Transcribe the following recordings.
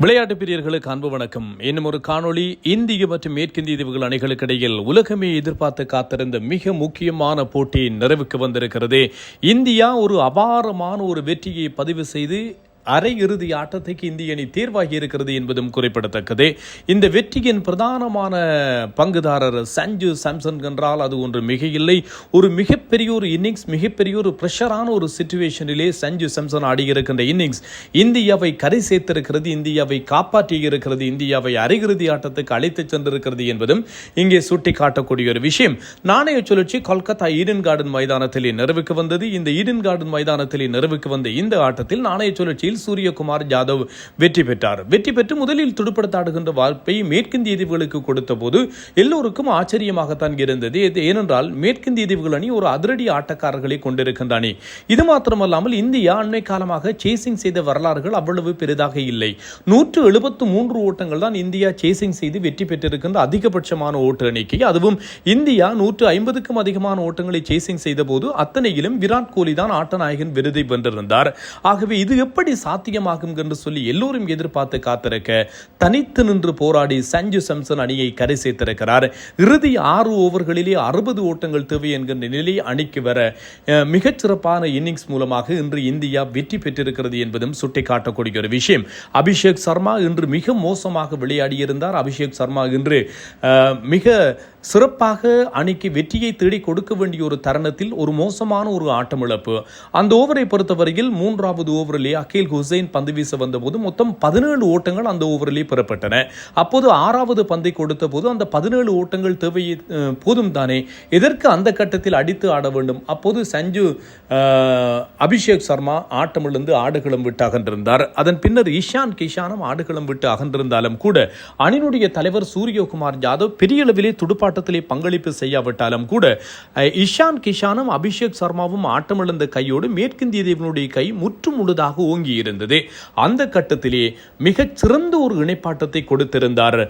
விளையாட்டு பிரியர்களுக்கு அன்பு வணக்கம். இன்னும் ஒரு காணொளி. இந்திய மற்றும் மேற்கிந்திய தீவுகள் அணிகளுக்கு இடையில் உலகமே எதிர்பார்த்து காத்திருந்த மிக முக்கியமான போட்டி நிறைவுக்கு வந்திருக்கிறது. இந்தியா ஒரு அபாரமான ஒரு வெற்றியை பதிவு செய்து அரையிறுதி ஆட்டத்துக்கு இந்திய அணி தேர்வாகி இருக்கிறது என்பதும் குறிப்பிடத்தக்கது. இந்த வெற்றியின் பிரதானமான பங்குதாரர் சஞ்சு சாம்சன் என்றால் அது ஒன்று மிக இல்லை. ஒரு மிகப்பெரிய ஒரு இன்னிங்ஸ், மிகப்பெரிய ஒரு பிரஷரான ஒரு சிச்சுவேஷனிலே சஞ்சு சாம்சன் ஆடியிருக்கின்ற இன்னிங்ஸ் இந்தியாவை கரை சேர்த்திருக்கிறது, இந்தியாவை காப்பாற்றி இருக்கிறது, இந்தியாவை அரையிறுதி ஆட்டத்துக்கு அழைத்து சென்றிருக்கிறது என்பதும் இங்கே சுட்டிக்காட்டக்கூடிய ஒரு விஷயம். நாணய சுழற்சி கொல்கத்தா ஈடன் கார்டன் மைதானத்திலே நிறைவுக்கு வந்தது. இந்த ஈடன் கார்டன் மைதானத்திலே நிறைவுக்கு வந்த இந்த ஆட்டத்தில் நாணய சுழற்சியில் சூரியகுமார் யாதவ் வெற்றி பெற்றார். வெற்றி பெற்று முதலில் துடுப்படுத்தாடுகின்ற வாய்ப்பை மேற்கிந்திய தீவுகளுக்கு கொடுத்த போது எல்லோருக்கும் ஆச்சரியமாகத்தான் இருந்தது. ஏனென்றால் மேற்கிந்திய தீவுகள் அணி ஒரு அதிரடி ஆட்டக்காரர்களை கொண்டிருக்கின்ற அணி. இது மாத்திரமல்லாமல் இந்தியா அண்மை காலமாக சேசிங் செய்த வரலாறுகள் அவ்வளவு பெரிதாக இல்லை. 173 ஓட்டங்கள் தான் இந்தியா சேசிங் செய்து வெற்றி பெற்றிருக்கின்ற அதிகபட்சமான ஓட்டு எண்ணிக்கை. அதுவும் இந்தியா 150க்கும் அதிகமான ஓட்டங்களை சேசிங் செய்த போது அத்தனையிலும் விராட் கோலி தான் ஆட்டநாயகன் விருதை வென்றிருந்தார். ஆகவே இது எப்படி சாத்தியமாகும் என்று சொல்லி எல்லோரும் எதிர்பார்த்து காத்திருக்க தனித்து நின்று போராடி சஞ்சு சாம்சன் அணியை கரை சேர்த்திருக்கிறார். இறுதி 6 ஓவர்களிலே 60 ஓட்டங்கள் தேவை என்கின்ற நிலை அணிக்கு வர மிகச்சிறப்பான இன்னிங்ஸ் மூலமாக இன்று இந்தியா வெற்றி பெற்றிருக்கிறது என்பதும் சுட்டிக்காட்டக்கூடிய ஒரு விஷயம். அபிஷேக் சர்மா இன்று மிக மோசமாக விளையாடியிருந்தார். அபிஷேக் சர்மா இன்று மிக சிறப்பாக அணிக்கு வெற்றியை தேடி கொடுக்க வேண்டிய ஒரு தருணத்தில் ஒரு மோசமான ஒரு ஆட்டமிழப்பு. அந்த ஓவரை பொறுத்தவரையில் 3வது ஓவரிலே அகில் ஹுசைன் பந்து வீச வந்தபோது மொத்தம் 17 ஓட்டங்கள் அந்த ஓவரிலே பெறப்பட்டன. அப்போது 6வது பந்தை கொடுத்த போது அந்த 17 ஓட்டங்கள் தேவை போதும் தானே, எதற்கு அந்த கட்டத்தில் அடித்து ஆட வேண்டும்? அப்போது சஞ்சு அபிஷேக் சர்மா ஆட்டமிழந்து ஆடுகளம் விட்டு அகன்றிருந்தார். அதன் பின்னர் இஷான் கிஷானும் ஆடுகளம் விட்டு அகன்றிருந்தாலும் கூட அணியினுடைய தலைவர் சூரியகுமார் யாதவ் பெரிய அளவிலே துடுப்பாட்டத்திலே பங்களிப்பு செய்யாவிட்டாலும் கூட இஷான் கிஷானும் அபிஷேக் சர்மாவும் ஆட்டமிழந்த கையோடு மேற்கிந்திய தீவினுடைய கை முற்று முழுதாக ஓங்கி இருந்தது. அந்த கட்டத்திலே மிகச் சிறந்த ஒரு இணைப்பாட்டத்தை கொடுத்திருந்தார்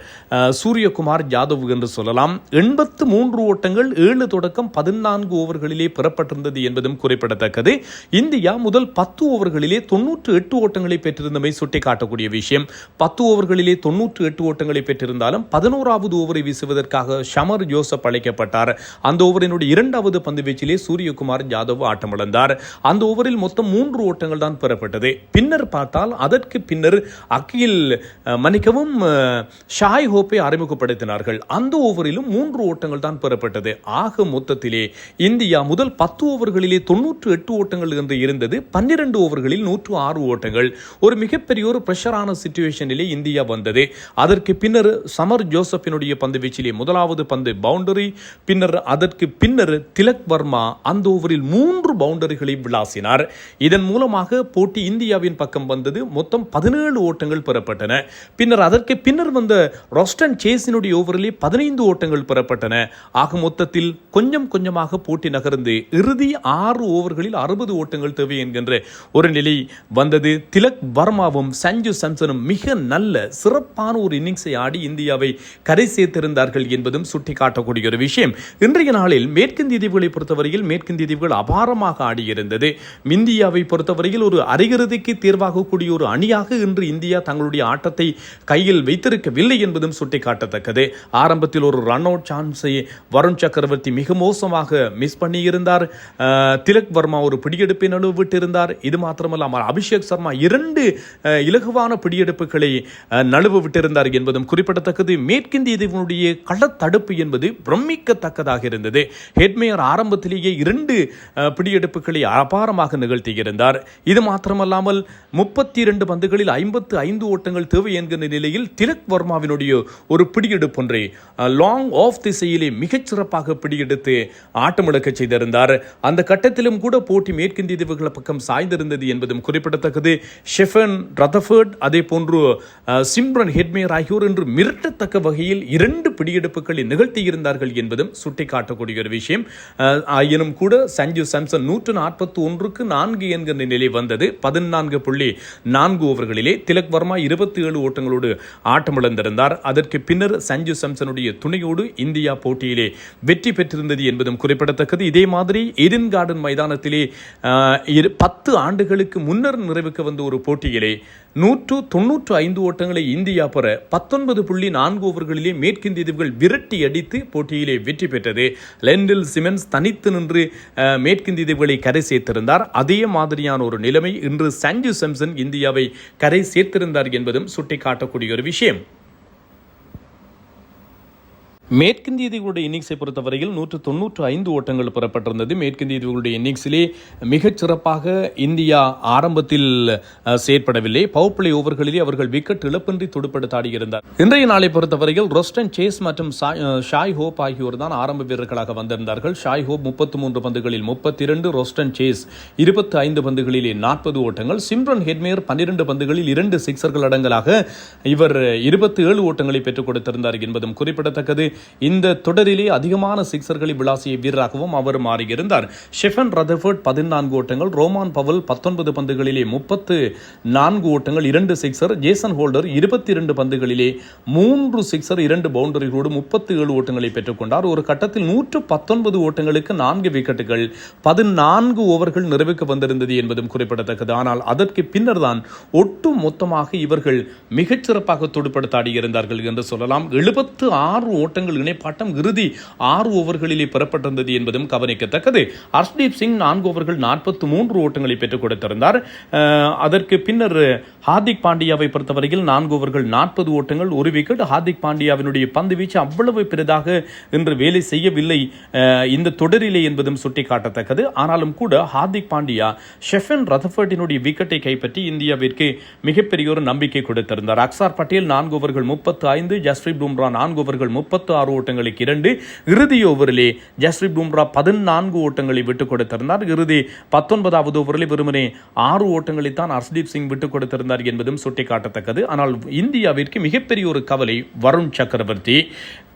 சூரியகுமார் யாதவ் என்று சொல்லலாம். 83 ஓட்டங்கள் 7 தொடக்கம் 14 ஓவர்களிலே பெறப்பட்டிருந்தது என்பதும் குறிப்பிடத்தக்கது. இந்தியா முதல் 10 ஓவர்களிலே 98 ஓட்டங்களை பெற்றிருந்தமை சுட்டிக்காட்டக்கூடிய விஷயம். 10 ஓவர்களிலே 98 ஓட்டங்களை பெற்றிருந்தாலும் 11வது ஓவரை வீசுவதற்காக ஷமர் ஜோசப் அழைக்கப்பட்டார். அந்த ஓவரினுடைய 2வது பந்து வீச்சிலே சூரியகுமார் யாதவ் ஆட்டமிழந்தார். அந்த ஓவரில் மொத்தம் 3 ஓட்டங்கள் தான் பெறப்பட்டது. பின்னர் பார்த்தால் அதற்கு பின்னர் ஷாய் ஹோப்பை அறிமுகப்படுத்தினார்கள். அந்த ஓவரிலும் 3 ஓட்டங்கள் தான் பெறப்பட்டது. ஆக மொத்தத்திலே இந்தியா முதல் 10 ஓவர்களிலே 98 ஓட்டங்கள் என்று இருந்தது. 12 ஓவர்களில் 106 ஓட்டங்கள். ஒரு மிகப்பெரிய ஒரு பிரஷரான சிச்சுவேஷனிலே இந்தியா வந்தது. அதற்கு பின்னர் சமர் ஜோசப்பினுடைய பந்து வீச்சிலே முதலாவது பந்து பவுண்டரி. பின்னர் அதற்கு பின்னர் திலக் வர்மா அந்த ஓவரில் 3 பவுண்டரிகளை விளாசினார். இதன் மூலமாக போட்டி இந்தியாவின் பக்கம் வந்தது. மொத்தம் 17 ஓட்டங்கள் பெறப்பட்டன. பின்னர் அதற்கு பின்னர் வந்த ராஸ்டன் சேஸினுடைய ஓவரிலே 15 ஓட்டங்கள் பெறப்பட்டன. ஆக மொத்தத்தில் கொஞ்சம் கொஞ்சமாக போட்டி நகர்ந்து இறுதி 6 ஓவர்களில் 60 ஓட்டங்கள் தேவை என்கின்ற ஒரு நிலை வந்தது. திலக் வர்மாவும் சஞ்சு சாம்சனும் மிக நல்ல சிறப்பான ஒரு இன்னிங்ஸை ஆடி இந்தியாவை கரை சேர்த்திருந்தார்கள் என்பதும் சுட்டிக்காட்டக்கூடிய ஒரு விஷயம். இன்றைய நாளில் மேற்கிந்திய தீவுகளை பொறுத்தவரையில் மேற்கிந்திய தீவுகள் அபாரமாக ஆடியிருந்தது. இந்தியாவை பொறுத்தவரையில் ஒரு அரையிறுதிக்கு தேர்வாகக்கூடிய ஒரு அணியாக இன்று இந்தியா தங்களுடைய ஆட்டத்தை கையில் வைத்திருக்கவில்லை என்பதும் சுட்டிக்காட்டத்தக்கது. ஆரம்பத்தில் ஒரு ரன் அவுட் சான்ஸை வருண் சக்கரவர்த்தி மிக மோசமாக மிஸ் பண்ணியிருந்தார். திலக் வர்மா ஒரு பிடியெடுப்பை நழுவு விட்டிருந்தார். இது மாத்திரமல்லாமல் அபிஷேக் சர்மா 2 இலகுவான பிடியெடுப்புகளை நழுவு விட்டிருந்தார் என்பதும் குறிப்பிடத்தக்கது. மேற்கிந்திய தீவினுடைய களத்தடுப்பு என்பது பிரமிக்கத்தக்கதாக இருந்தது. ஹெட்மேயர் ஆரம்பத்திலேயே 2 பிடியெடுப்புகளை அபாரமாக நிகழ்த்தியிருந்தார். இது மாத்திரமல்லாமல் 32 பந்துகளில் 55 ஓட்டங்கள் தேவை என்கிற நிலையில் திலக் வர்மாவினுடைய ஒரு பிடியெடுப்பு ஒன்றை லாங் ஆஃப் திசையிலே மிகச்சிறப்பாக பிடியெடுத்து ஆட்டமிழக்க செய்திருந்தார். அந்த கட்டத்திலும் கூட போட்டி மேற்கிந்திய தீவுகள் பக்கம் சாய்ந்திருந்தது என்பதும் குறிப்பிடத்தக்கது. ஷெஃபன் ரதர்ஃபோர்ட் அதே போன்று சிம்ரன் ஹெட்மேயர் ஆகியோர் என்று மிரட்டத்தக்க வகையில் 2 பிடியெடுப்புகளை நிகழ்த்தியிருந்தார்கள் என்பதும் சுட்டிக்காட்டக்கூடிய ஒரு விஷயம். ஆயினும் கூட சஞ்சு சாம்சன் 141க்கு 4 என்கிற நிலை வந்தது. 14.4 ஓவர்களிலே திலக் வர்மா 27 ஓட்டங்களோடு ஆட்டமிழந்திருந்தார். அதற்கு பின்னர் சஞ்சு சாம்சனுடைய துணையோடு இந்தியா போட்டியிலே வெற்றி பெற்றிருந்தது என்பதும் குறிப்பிடத்தக்கது. இதே மாதிரி ஈடன் கார்டன் மைதானத்திலே 10 ஆண்டுகளுக்கு முன்னர் நிறைவுக்கு வந்த ஒரு போட்டியிலே 195 ஓட்டங்களை இந்தியா பெற 19.4 ஓவர்களிலே மேற்கிந்திய தீவுகள் விரட்டி அடித்து போட்டியிலே வெற்றி பெற்றது. லெண்டில் சிமென்ஸ் தனித்து நின்று மேற்கிந்திய தீவுகளை கரை சேர்த்திருந்தார். அதே மாதிரியான ஒரு நிலைமை இன்று சஞ்சு சாம்சன் இந்தியாவை கரை சேர்த்திருந்தார் என்பதும் சுட்டிக்காட்டக்கூடிய ஒரு விஷயம். மேற்கிந்திய தீவுகளுடைய இன்னிங்ஸை பொறுத்தவரையில் 195 ஓட்டங்கள் பெறப்பட்டிருந்தது. மேற்கிந்திய தீவுகளுடைய இன்னிங்ஸிலே மிகச் சிறப்பாக இந்தியா ஆரம்பத்தில் செயற்படவில்லை. பவர் பிளே ஓவர்களிலே அவர்கள் விக்கெட் இழப்பின்றி துடுப்படுத்த ஆடியிருந்தார். இன்றைய நாளை பொறுத்தவரையில் ரோஸ்டன் சேஸ் மற்றும் ஷாய் ஹோப் ஆகியோர் தான் ஆரம்ப வீரர்களாக வந்திருந்தார்கள். ஷாய் ஹோப் 33 பந்துகளில் 32, ரோஸ்டன் சேஸ் 25 பந்துகளிலே 40 ஓட்டங்கள், சிம்ரன் ஹெட்மேயர் 12 பந்துகளில் 2 சிக்சர்கள் அடங்கலாக இவர் 27 ஓட்டங்களை பெற்றுக் கொடுத்திருந்தார் என்பதும் குறிப்பிடத்தக்கது. இந்த தொடரிலே அதிகமான சிக்சர்களை விளாசிய வீரராகவும் அவர் மாறியிருந்தார். ஷெஃபன் ரதர்ஃபோர்ட் 14 ஓட்டங்கள், ரோமான் பவல் 19 பந்துகளிலே 34 ஓட்டங்கள் 2 சிக்சர், ஜேசன் ஹோல்டர் 22 பந்துகளிலே 3 சிக்சர் 2 பவுண்டரிகளோடு 37 ஓட்டங்களை பெற்றுக் கொண்டார். ஒரு கட்டத்தில் 119 ஓட்டங்களுக்கு 4 விக்கெட்டுகள் 14 ஓவர்கள் நிறைவுக்கு வந்திருந்தது என்பதும் குறிப்பிடத்தக்கது. ஆனால் அதற்கு பின்னர் தான் ஒட்டு மொத்தமாக இவர்கள் மிகச்சிறப்பாக துடுப்படுத்த ஆடியிருந்தார்கள் என்று சொல்லலாம். 76 ஓட்டங்கள் இணைப்பாட்டம் இறுதி 6 ஓவர்களிலே பெறப்பட்டிருந்தது என்பதும் கவனிக்கத்தக்கது. ஹர்ஷ்தீப் சிங் 4 ஓவர்கள் 43 ஓட்டங்களை பெற்றுக் கொடுத்திருந்தார். அதற்கு பின்னர் ஹார்திக் பாண்டியாவை பொறுத்தவரையில் 4 ஓவர்கள் 40 ஓட்டங்கள் 1 விக்கெட். ஹார்திக் பாண்டியாவினுடைய பந்து வீச்சு அவ்வளவு பெரிதாக இன்று வேலை செய்யவில்லை இந்த தொடரிலே என்பதும் சுட்டிக்காட்டத்தக்கது. ஆனாலும் கூட ஹார்திக் பாண்டியா ஷெஃபன் ரதர்ஃபோர்டினுடைய விக்கெட்டை கைப்பற்றி இந்தியாவிற்கு மிகப்பெரிய ஒரு நம்பிக்கை கொடுத்திருந்தார். அக்சார் பட்டேல் 4 ஓவர்கள் 35, ஜஸ்பிரீத் பும்ரா 4 ஓவர்கள் 36 ஓட்டங்களுக்கு 2, இறுதி ஓவரிலே ஜஸ்பிரீத் பும்ரா 14 ஓட்டங்களை விட்டுக் கொடுத்திருந்தார். இறுதி 19வது ஓவரிலே வெறுமனே 6 ஓட்டங்களை தான் ஹர்ஷ்தீப் சிங் விட்டுக் கொடுத்திருந்தார் என்பதும் சுட்டிக்காட்டத்தக்கது. ஆனால் இந்தியாவிற்கு மிகப்பெரிய ஒரு கவலை வருண் சக்கரவர்த்தி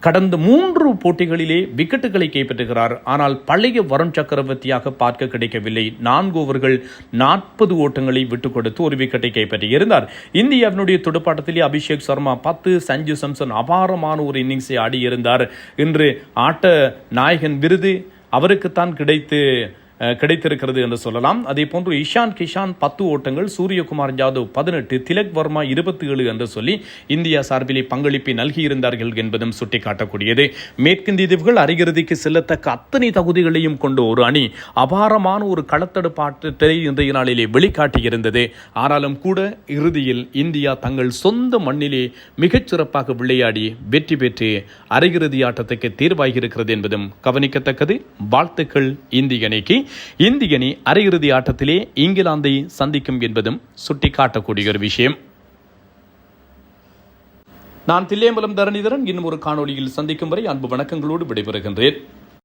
கடந்த 3 போட்டிகளிலே விக்கெட்டுகளை கைப்பற்றுகிறார். ஆனால் பழைய வருண் சக்கரவர்த்தியாக பார்க்க கிடைக்கவில்லை. 4 ஓவர்கள் 40 ஓட்டங்களை விட்டுக் கொடுத்து 1 விக்கெட்டை கைப்பற்றியிருந்தார். இந்தியாவினுடைய துடுப்பாட்டத்திலே அபிஷேக் சர்மா 10, சஞ்சு சாம்சன் அபாரமான ஒரு இன்னிங்ஸை ஆடியிருந்தார். இன்று ஆட்ட நாயகன் விருது அவருக்குத்தான் கிடைத்திருக்கிறது என்று சொல்லலாம். அதே போன்று இஷான் கிஷான் 10 ஓட்டங்கள், சூரியகுமார் யாதவ் 18, திலக் வர்மா 27 என்று சொல்லி இந்தியா சார்பிலே பங்களிப்பை நல்கியிருந்தார்கள் என்பதும் சுட்டிக்காட்டக்கூடியது. மேற்கிந்திய தீவுகள் அரையிறுதிக்கு செல்லத்தக்க அத்தனை தகுதிகளையும் கொண்ட ஒரு அணி அபாரமான ஒரு களத்தடுப்பாட்டத்தை இன்றைய நாளிலே வெளிக்காட்டியிருந்தது. ஆனாலும் கூட இறுதியில் இந்தியா தங்கள் சொந்த மண்ணிலே மிகச்சிறப்பாக விளையாடி வெற்றி பெற்று அரையிறுதி ஆட்டத்துக்கு தேர்வாகியிருக்கிறது என்பதும் கவனிக்கத்தக்கது. வாழ்த்துக்கள் இந்திய அணிக்கு. இந்திய அணி அரையிறுதி ஆட்டத்திலே இங்கிலாந்தை சந்திக்கும் என்பதும் சுட்டிக்காட்டக்கூடிய ஒரு விஷயம். நான் தில்லையம்பலம் தரணிதரன். இன்னும் ஒரு காணொளியில் சந்திக்கும் வரை அன்பு வணக்கங்களோடு விடைபெறுகின்றேன்.